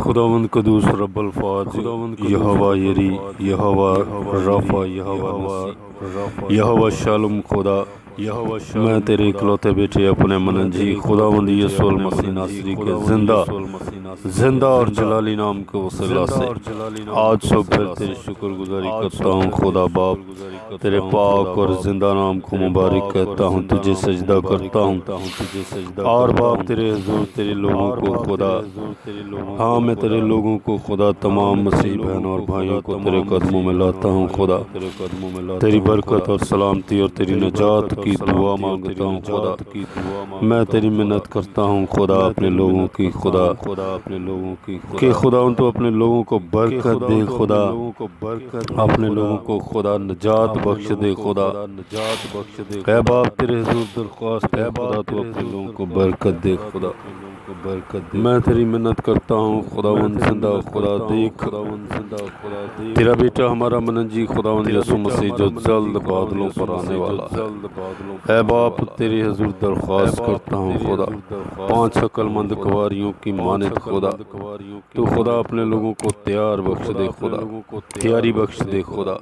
خداوند قدوس رب الفاظ یہوہ یری یہوہ رفع یہوہ نسی یہوہ شالم خدا میں تیرے اکلوتے بیٹے اپنے منجی خداوند یسوع المسیح ناصری کے زندہ اور جلالی نام کے وسیلہ سے آج صبح پھر تیری شکر گزاری کرتا ہوں خدا باپ، تیرے پاک اور زندہ نام کو مبارک کہتا ہوں، تجھے سجدہ کرتا ہوں اور باپ تیرے حضور تیرے لوگوں کو خدا، ہاں میں تیرے لوگوں کو خدا، تمام مسیح بہن اور بھائیوں کو تیرے قدموں میں لاتا ہوں خدا، تیری برکت اور سلامتی اور تیری نجات کی دعا مانگتا ہوں خدا، میں تیری منت کرتا ہوں خدا اپنے لوگوں کی خدا، کہ خدا ان تو اپنے لوگوں کو برکت دے خدا، اپنے لوگوں کو خدا نجات بخش دے خدا، اے باپ تیرے حضور درخواست ہے خدا تو اپنے لوگوں کو برکت دے خدا، میں تیری منت کرتا ہوں خداوند زندہ خدا دیکھ تیرا بیٹا ہمارا منجی خداوند یسوع مسیح جو جلد بادلوں پر آنے والا ہے، اے باپ تیری حضور درخواست کرتا ہوں خدا، 5 عقل مند گواریوں کی مانند خدا تو خدا اپنے لوگوں کو تیار بخش دے خدا، تیاری بخش دے خدا،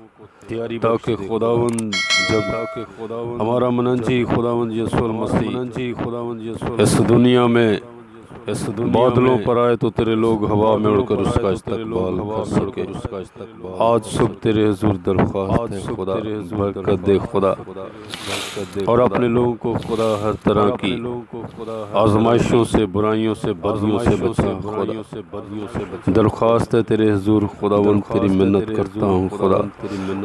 تاکہ خداوند جب ہمارا منجی خداوند یسوع المسیح اس دنیا میں بادلوں پر آئے تو تیرے لوگ ہوا میں اڑ کر اس کا استقبال کر سکے۔ آج صبح تیرے حضور درخواست ہے خدا، برکت دے خدا اور اپنے لوگوں کو خدا ہر طرح کی آزمائشوں سے، برائیوں سے، بدیوں سے بچا خدا، درخواست ہے تیرے حضور خداوند تیری منت کرتا ہوں خدا،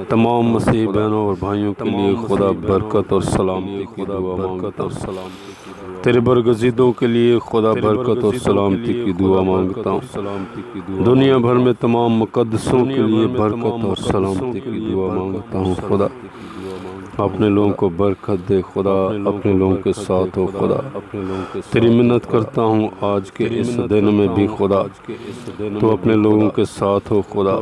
تمام مسیح بہنوں اور بھائیوں کے لیے خدا برکت اور سلامتی کی دعا مانگتا ہوں، تیرے برگزیدوں کے لیے خدا برکت اور سلامتی کی دعا مانگتا ہوں، دنیا بھر میں تمام مقدسوں کے لیے برکت اور سلامتی کی دعا مانگتا ہوں خدا، اپنے لوگوں کو برکت دے خدا، اپنے لوگوں کے ساتھ ہو خدا، تیری منت کرتا ہوں آج کے اس دن میں بھی خدا تو اپنے لوگوں کے ساتھ ہو خدا،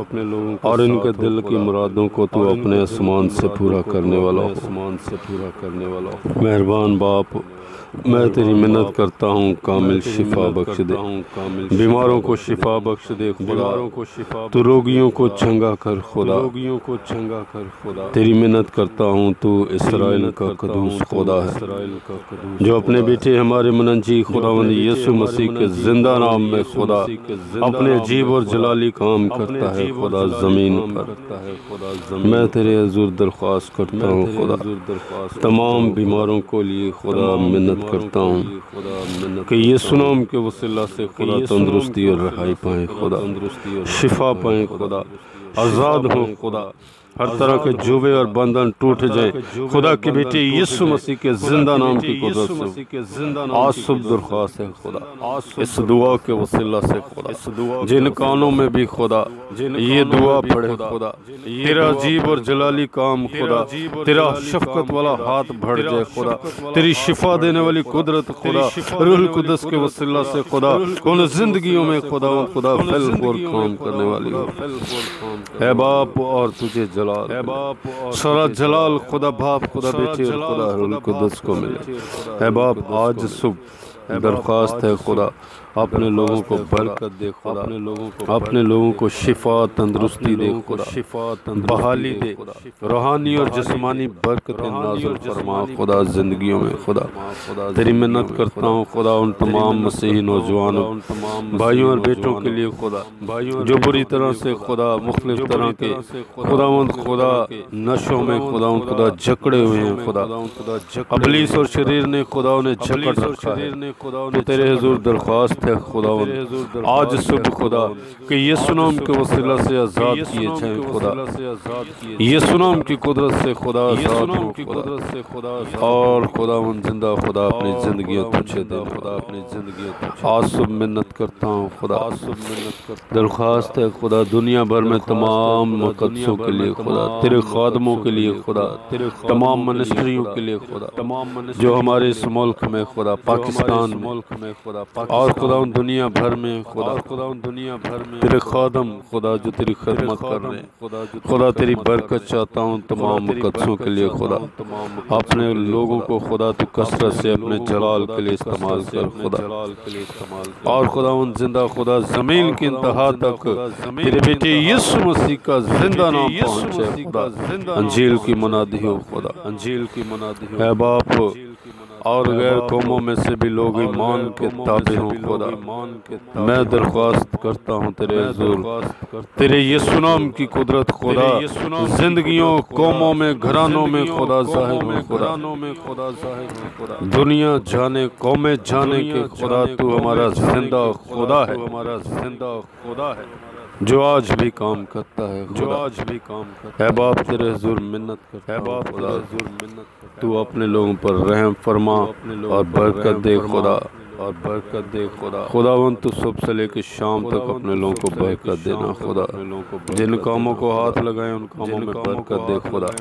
اور ان کے دل کی مرادوں کو تو اپنے آسمان سے پورا کرنے والا ہو، مہربان باپ میں تیری منت کرتا ہوں کامل شفا بخش دے، بیماروں کو شفا بخش دے خدا، تو روگیوں کو چنگا کر خدا، تیری منت کرتا ہوں تو اسرائیل کا قدوس خدا ہے جو اپنے بیٹے ہمارے منجی خداوند یسوع مسیح کے زندہ نام میں خدا اپنے عجیب اور جلالی کام کرتا ہے خدا زمین پر، میں تیرے حضور درخواست کرتا ہوں خدا، تمام بیماروں کو لیے خدا منت کرتا ہوں کہ یسوع نام کے وسیلہ سے خدا تندرستی اور رہائی پائیں خدا، شفا پائیں خدا، آزاد ہوں خدا، ہر طرح کے جوبے اور بندھن ٹوٹ جائیں خدا کے بیٹے یسوع مسیح کے زندہ نام کی قدرت سے، آج صبح درخواست ہے خدا اس دعا کے وسیلہ سے خدا، جن کانوں میں بھی خدا یہ دعا پڑھے خدا، تیرا عجیب اور جلالی کام خدا، تیرا شفقت والا ہاتھ بڑھ جائے خدا، تیری شفا دینے والی قدرت خدا روح القدس کے وسیلہ سے خدا ان زندگیوں میں خدا پھیل پھول کام کرنے والی ہو، اے باپ اور تجھے جلال سارا جلال خدا باپ خدا بیٹے اور خدا روح القدس کو ملے، اے باپ آج صبح درخواست ہے خدا اپنے لوگوں کو برکت دے خدا، اپنے لوگوں کو شفا تندرستی دے خدا، بحالی دے، روحانی اور جسمانی برکتیں نازل فرما خدا زندگیوں میں خدا، تیری منت کرتا ہوں خدا ان تمام مسیحی نوجوانوں بھائیوں اور بیٹوں کے لیے خدا جو بری طرح سے خدا مختلف طرح کے خدا نشوں میں خدا جکڑے ہوئے ہیں خدا، ابلیس اور شریر نے خدا انہیں جکڑ رکھا ہے، تو تیرے حضور درخواست ہے خداوند آج صبح خدا کہ یسوع نام کے وسیلہ سے آزاد کیے جائیں خدا، یسوع نام کی قدرت سے خدا آزاد ہوں خدا، اور خداوند زندہ خدا اپنی زندگیاں تجھے دے خدا، اپنی زندگیاں آج صبح منت کرتا ہوں خدا، درخواست ہے خدا دنیا بھر میں تمام مقدسوں کے لیے خدا، تیرے خادموں کے لیے خدا، تمام منسٹریوں کے لیے خدا جو ہمارے اس ملک میں خدا پاکستان میں اور خدا خداوند دنیا بھر میں تیرے خادم خدا جو تیری خدمت کر رہے ہیں خدا تیری برکت چاہتا ہوں تمام مقدسوں کے لیے خدا اپنے لوگوں کو خدا تو کثرت سے اپنے جلال کے لیے استعمال کر خدا اور خداوند زندہ خدا زمین کی انتہا تک تیرے بیٹے یسوع مسیح کا زندہ نام پہنچے خدا انجیل کی منادی ہو خدا انجیل کی منادی ہو اے باپ اور غیر قوموں میں سے بھی لوگ ایمان کے تابع ہوں خدا میں درخواست کرتا ہوں تیرے حضور تیرے یسوع نام کی قدرت خدا زندگیوں قوموں میں گھرانوں میں خدا ظاہر ہو خدا دنیا جانے قومیں جانے کہ خدا تو ہمارا زندہ خدا ہے جو آج بھی کام کرتا ہے خدا اے باپ تیرے حضور منت کرتا ہوں خدا تو اپنے لوگوں پر رحم فرما اور برکت دے خدا خداوند تو صبح سے لے کے شام تک اپنے لوگوں کو برکت دینا خدا جن کاموں کو ہاتھ لگائیں ان کاموں میں برکت دے خدا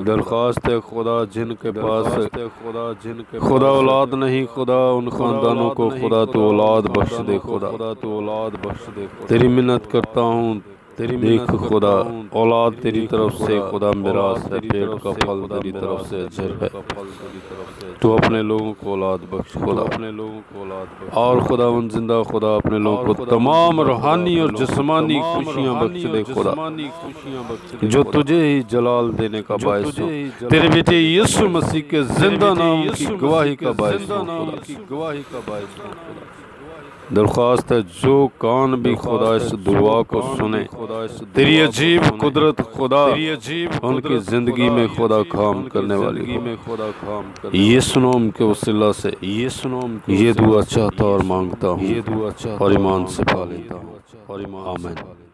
درخواست ہے خدا جن کے پاس خدا اولاد نہیں خدا ان خاندانوں کو خدا تو اولاد بخش دے خدا تیری منت کرتا ہوں دیکھ خدا اولاد تیری طرف سے خدا میراث ہے پیٹ کا پھل تیری طرف سے اجر ہے تو اپنے لوگوں کو اولاد بخش خدا اور خداوند زندہ خدا اپنے لوگوں کو تمام روحانی اور جسمانی خوشیاں بخش دے خدا جو تجھے ہی جلال دینے کا باعث ہو تیرے بیٹے یسوع مسیح کے زندہ نام کی گواہی کا باعث ہو خدا درخواست ہے جو کان بھی خدا اس دعا کو سنے تیری عجیب قدرت خدا ان کی زندگی میں خدا کام کرنے والی یسوع نام کے وسیلہ سے یہ دعا چاہتا اور مانگتا ہوں اور ایمان سے پا لیتا ہوں آمین